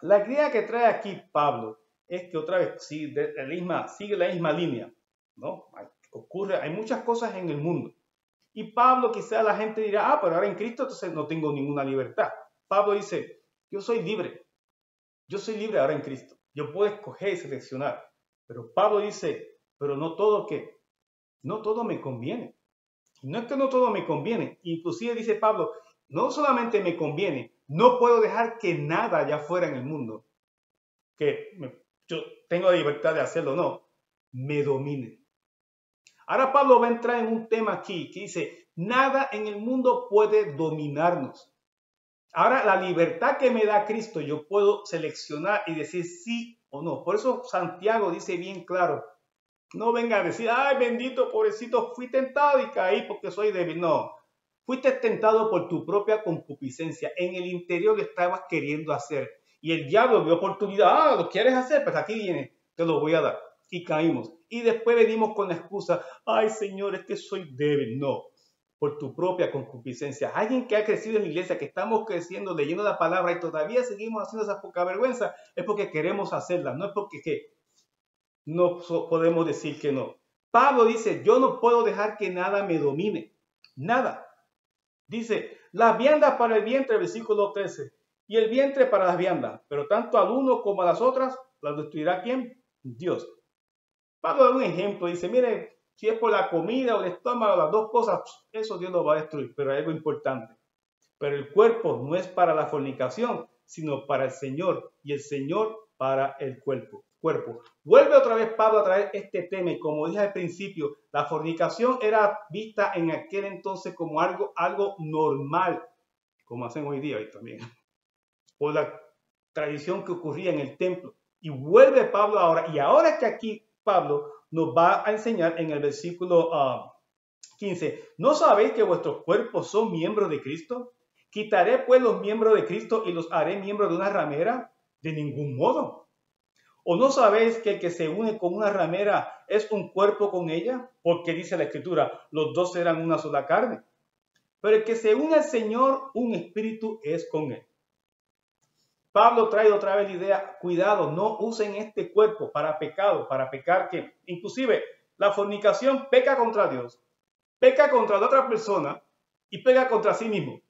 La idea que trae aquí Pablo es que otra vez sigue la misma línea, ¿no? Hay muchas cosas en el mundo. Y Pablo, quizá la gente dirá, pero ahora en Cristo entonces no tengo ninguna libertad. Pablo dice, yo soy libre ahora en Cristo. Yo puedo escoger y seleccionar. Pero Pablo dice, pero no todo me conviene. No es que no todo me conviene. Inclusive dice Pablo, no solamente me conviene, no puedo dejar que nada allá afuera en el mundo, yo tengo la libertad de hacerlo, no, me domine. Ahora Pablo va a entrar en un tema aquí que dice, nada en el mundo puede dominarnos. Ahora la libertad que me da Cristo, yo puedo seleccionar y decir sí o no. Por eso Santiago dice bien claro, no venga a decir, ay bendito, pobrecito, fui tentado y caí porque soy débil. No, fuiste tentado por tu propia concupiscencia. En el interior lo estabas queriendo hacer. Y el diablo vio oportunidad, ¿lo quieres hacer? Pues aquí viene, te lo voy a dar. Y caímos. Y después venimos con la excusa, ay Señor, es que soy débil. No, por tu propia concupiscencia. Alguien que ha crecido en la iglesia, que estamos creciendo, leyendo la palabra y todavía seguimos haciendo esa poca vergüenza, es porque queremos hacerla, no es porque no podemos decir que no. Pablo dice, yo no puedo dejar que nada me domine. Nada. Dice, las viandas para el vientre, versículo 13, y el vientre para las viandas, pero tanto al uno como a las otras, ¿las destruirá quién? Dios. Pablo da un ejemplo, dice, mire, si es por la comida o el estómago, las dos cosas, eso Dios lo va a destruir, pero hay algo importante. Pero el cuerpo no es para la fornicación, sino para el Señor, y el Señor para el cuerpo. Vuelve otra vez Pablo a traer este tema, y como dije al principio, la fornicación era vista en aquel entonces como algo normal, como hacen hoy día también, por la tradición que ocurría en el templo. Y vuelve Pablo ahora, y ahora que aquí Pablo nos va a enseñar en el versículo 15, ¿no sabéis que vuestros cuerpos son miembros de Cristo? ¿Quitaré pues los miembros de Cristo y los haré miembros de una ramera? De ningún modo. ¿O no sabéis que el que se une con una ramera es un cuerpo con ella, porque dice la Escritura, los dos serán una sola carne. Pero el que se une al Señor, un espíritu es con él. Pablo trae otra vez la idea, cuidado, no usen este cuerpo para pecado, para pecar que inclusive la fornicación peca contra Dios, peca contra la otra persona y peca contra sí mismo.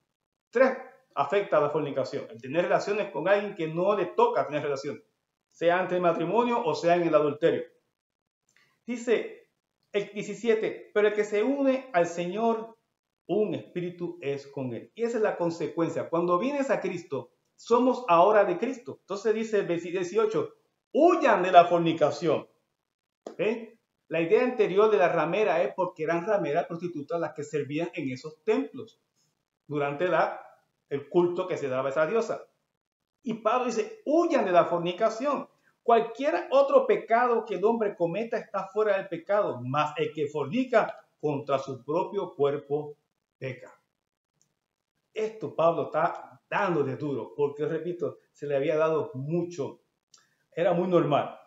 3 afecta a la fornicación, el tener relaciones con alguien que no le toca tener relaciones, sea ante el matrimonio o sea en el adulterio. Dice el 17, pero el que se une al Señor, un espíritu es con él. Y esa es la consecuencia. Cuando vienes a Cristo, somos ahora de Cristo. Entonces dice el 18, huyan de la fornicación. La idea anterior de la ramera es porque eran rameras prostitutas las que servían en esos templos durante el culto que se daba a esa diosa. Y Pablo dice, huyan de la fornicación. Cualquier otro pecado que el hombre cometa está fuera del pecado, mas el que fornica contra su propio cuerpo peca. Esto Pablo está dándole duro, porque repito, se le había dado mucho. Era muy normal.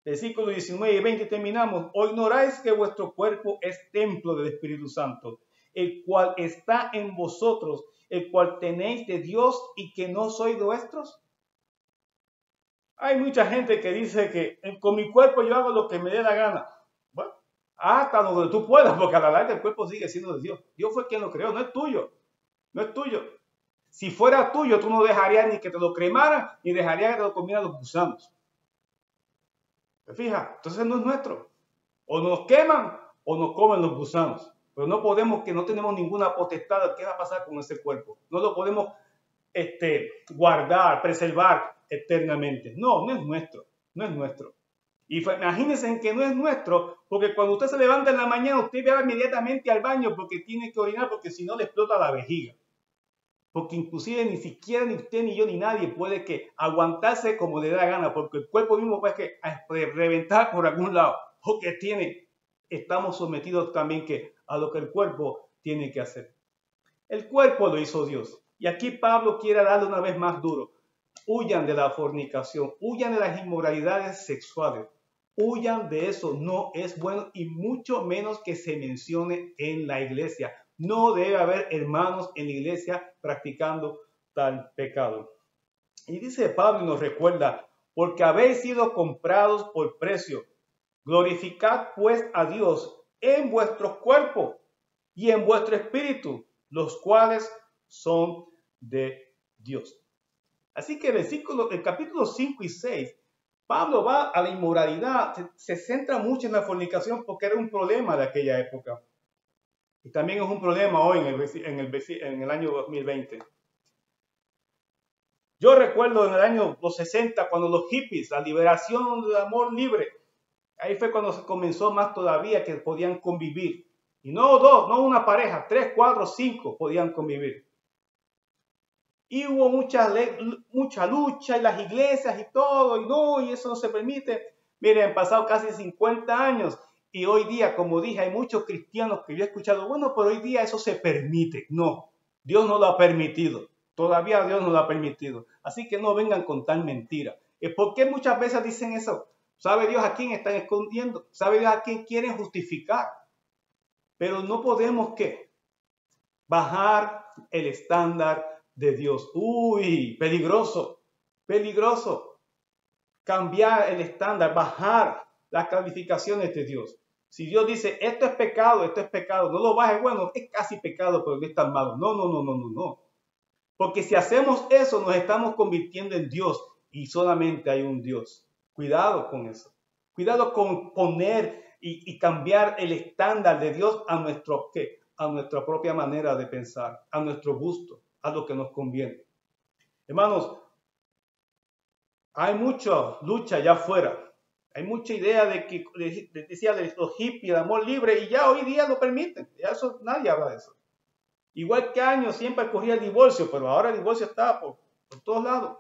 Versículos 19 y 20 terminamos. ¿O ignoráis que vuestro cuerpo es templo del Espíritu Santo, el cual está en vosotros, el cual tenéis de Dios y que no sois vuestros? Hay mucha gente que dice que con mi cuerpo yo hago lo que me dé la gana. Bueno, hasta donde tú puedas, porque a la larga el cuerpo sigue siendo de Dios. Dios fue quien lo creó, no es tuyo. No es tuyo. Si fuera tuyo, tú no dejarías ni que te lo cremaran, ni dejarías que te lo comieran los gusanos. ¿Te fijas? Entonces no es nuestro. O nos queman o nos comen los gusanos. Pero no podemos, que no tenemos ninguna potestad de qué va a pasar con ese cuerpo. No lo podemos guardar, preservar eternamente. No, no es nuestro. No es nuestro. Y imagínense que no es nuestro, porque cuando usted se levanta en la mañana, usted va inmediatamente al baño porque tiene que orinar, porque si no le explota la vejiga. Porque inclusive ni siquiera ni usted, ni yo, ni nadie puede que aguantarse como le da gana, porque el cuerpo mismo puede que reventar por algún lado, porque estamos sometidos también a lo que el cuerpo tiene que hacer. El cuerpo lo hizo Dios. Y aquí Pablo quiere darle una vez más duro. Huyan de la fornicación, huyan de las inmoralidades sexuales, huyan de eso, no es bueno y mucho menos que se mencione en la iglesia. No debe haber hermanos en la iglesia practicando tal pecado. Y dice Pablo y nos recuerda, porque habéis sido comprados por precio. Glorificad pues a Dios en vuestros cuerpos y en vuestro espíritu, los cuales son de Dios. Así que el capítulo 5 y 6, Pablo va a la inmoralidad, se centra mucho en la fornicación porque era un problema de aquella época. Y también es un problema hoy en el año 2020. Yo recuerdo en el año los 60, cuando los hippies, la liberación del amor libre, ahí fue cuando se comenzó más todavía que podían convivir. Y no dos, no una pareja, 3, 4, 5 podían convivir. Y hubo mucha lucha y las iglesias y todo, y eso no se permite. Miren, han pasado casi 50 años y hoy día, como dije, hay muchos cristianos que yo he escuchado, bueno, pero hoy día eso se permite. No, Dios no lo ha permitido. Todavía Dios no lo ha permitido. Así que no vengan con tal mentira. ¿Por qué muchas veces dicen eso? ¿Sabe Dios a quién están escondiendo? ¿Sabe Dios a quién quieren justificar? Pero no podemos, ¿qué? Bajar el estándar de Dios. Uy, peligroso, peligroso. Cambiar el estándar, bajar las calificaciones de Dios. Si Dios dice, esto es pecado, no lo bajes, bueno, es casi pecado, pero no es tan malo. No. Porque si hacemos eso, nos estamos convirtiendo en Dios y solamente hay un Dios. Cuidado con eso. Cuidado con poner y cambiar el estándar de Dios a nuestra propia manera de pensar, a nuestro gusto, a lo que nos conviene. Hermanos, hay mucha lucha allá afuera. Hay mucha idea decía de los hippies, de amor libre, y ya hoy día lo permiten. Ya eso, nadie habla de eso. Igual que años siempre corría el divorcio, pero ahora el divorcio está por todos lados.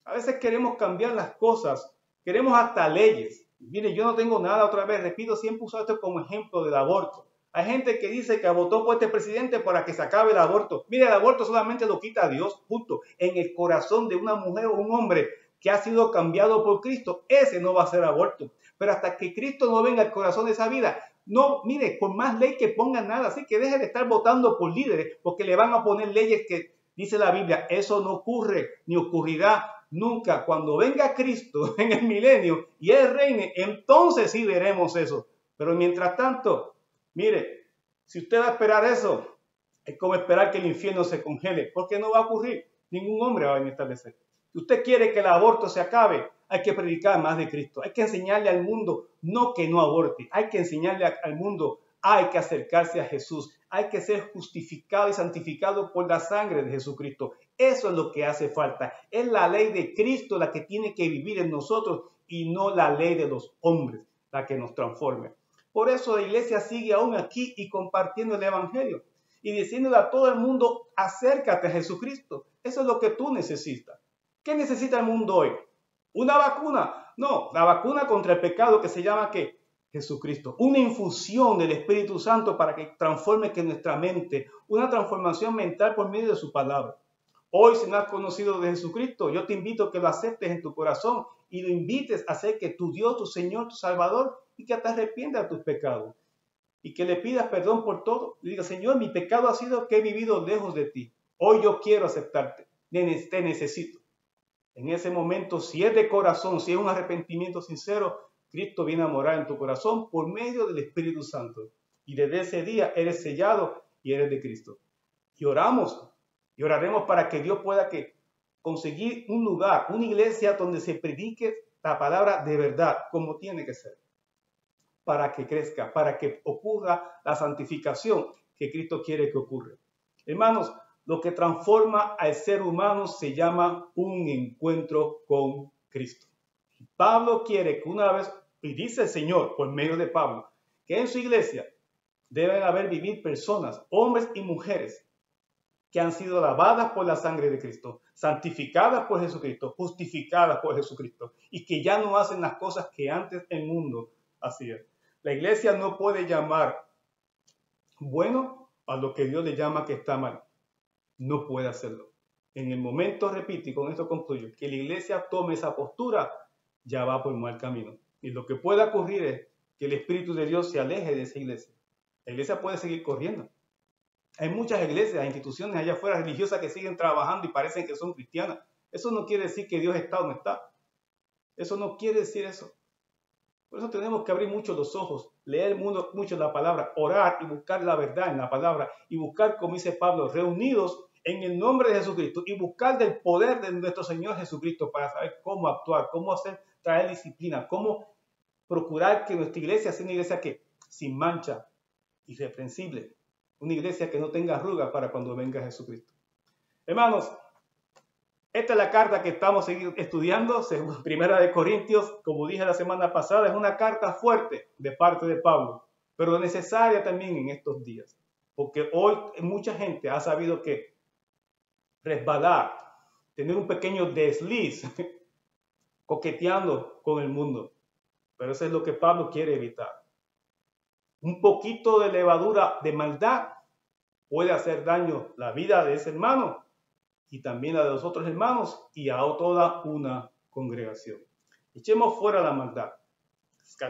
A veces queremos cambiar las cosas, queremos hasta leyes. Mire, yo no tengo nada, otra vez, repito, siempre uso esto como ejemplo del aborto. Hay gente que dice que votó por este presidente para que se acabe el aborto. Mire, el aborto solamente lo quita Dios, punto. En el corazón de una mujer o un hombre que ha sido cambiado por Cristo, ese no va a ser aborto. Pero hasta que Cristo no venga al corazón de esa vida, no, mire, por más ley que pongan nada, así que deje de estar votando por líderes, porque le van a poner leyes que dice la Biblia, eso no ocurre, ni ocurrirá nunca. Cuando venga Cristo en el milenio y Él reine, entonces sí veremos eso. Pero mientras tanto, mire, si usted va a esperar eso, es como esperar que el infierno se congele, porque no va a ocurrir. Ningún hombre va a venir a establecer. Si usted quiere que el aborto se acabe, hay que predicar más de Cristo. Hay que enseñarle al mundo, no que no aborte. Hay que enseñarle al mundo, hay que acercarse a Jesús. Hay que ser justificado y santificado por la sangre de Jesucristo. Eso es lo que hace falta. Es la ley de Cristo la que tiene que vivir en nosotros y no la ley de los hombres la que nos transforme. Por eso la iglesia sigue aún aquí y compartiendo el evangelio y diciéndole a todo el mundo, acércate a Jesucristo. Eso es lo que tú necesitas. ¿Qué necesita el mundo hoy? ¿Una vacuna? No, la vacuna contra el pecado que se llama ¿qué? Jesucristo. Una infusión del Espíritu Santo para que transforme que nuestra mente, una transformación mental por medio de su palabra. Hoy, si no has conocido de Jesucristo, yo te invito a que lo aceptes en tu corazón y lo invites a ser que tu Dios, tu Señor, tu Salvador, y que te arrepientas de tus pecados. Y que le pidas perdón por todo. Le digas, Señor, mi pecado ha sido que he vivido lejos de ti. Hoy yo quiero aceptarte. Te necesito. En ese momento, si es de corazón, si es un arrepentimiento sincero, Cristo viene a morar en tu corazón por medio del Espíritu Santo. Y desde ese día eres sellado y eres de Cristo. Y oramos. Y oraremos para que Dios pueda conseguir un lugar, una iglesia donde se predique la palabra de verdad, como tiene que ser. Para que crezca, para que ocurra la santificación que Cristo quiere que ocurra. Hermanos, lo que transforma al ser humano se llama un encuentro con Cristo. Pablo quiere que una vez, y dice el Señor por medio de Pablo, que en su iglesia deben haber vivir personas, hombres y mujeres, que han sido lavadas por la sangre de Cristo, santificadas por Jesucristo, justificadas por Jesucristo, y que ya no hacen las cosas que antes el mundo hacía. La iglesia no puede llamar bueno a lo que Dios le llama que está mal. No puede hacerlo. En el momento, repito, y con esto concluyo, que la iglesia tome esa postura, ya va por mal camino. Y lo que puede ocurrir es que el Espíritu de Dios se aleje de esa iglesia. La iglesia puede seguir corriendo. Hay muchas iglesias, instituciones allá afuera religiosas que siguen trabajando y parecen que son cristianas. Eso no quiere decir que Dios está o no está. Eso no quiere decir eso. Por eso tenemos que abrir mucho los ojos, leer mucho la palabra, orar y buscar la verdad en la palabra y buscar, como dice Pablo, reunidos en el nombre de Jesucristo y buscar del poder de nuestro Señor Jesucristo para saber cómo actuar, cómo hacer, traer disciplina, cómo procurar que nuestra iglesia sea una iglesia que sin mancha, irreprensible, una iglesia que no tenga arrugas para cuando venga Jesucristo. Hermanos, esta es la carta que estamos estudiando, según Primera de Corintios. Como dije la semana pasada, es una carta fuerte de parte de Pablo, pero necesaria también en estos días, porque hoy mucha gente ha sabido que resbalar, tener un pequeño desliz, coqueteando con el mundo, pero eso es lo que Pablo quiere evitar. Un poquito de levadura de maldad puede hacer daño a la vida de ese hermano y también a los otros hermanos y a toda una congregación. Echemos fuera la maldad.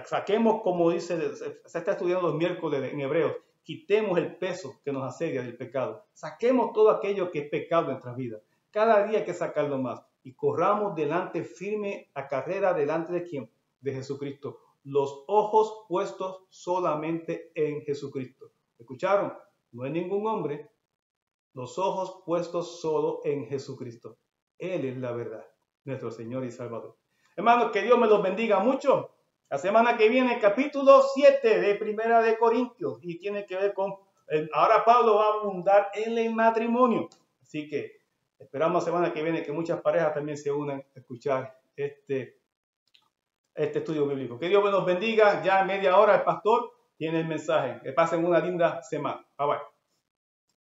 Saquemos, como dice, se está estudiando los miércoles en Hebreos, quitemos el peso que nos asedia del pecado. Saquemos todo aquello que es pecado en nuestras vidas. Cada día hay que sacarlo más y corramos delante firme la carrera delante de ¿quién? De Jesucristo. Los ojos puestos solamente en Jesucristo. ¿Escucharon? No hay ningún hombre. Los ojos puestos solo en Jesucristo. Él es la verdad, nuestro Señor y Salvador. Hermanos, que Dios me los bendiga mucho. La semana que viene, capítulo 7 de Primera de Corintios. Y tiene que ver con, ahora Pablo va a abundar en el matrimonio. Así que esperamos la semana que viene que muchas parejas también se unan a escuchar este estudio bíblico. Que Dios me los bendiga. Ya en media hora el pastor tiene el mensaje. Que pasen una linda semana. Bye bye.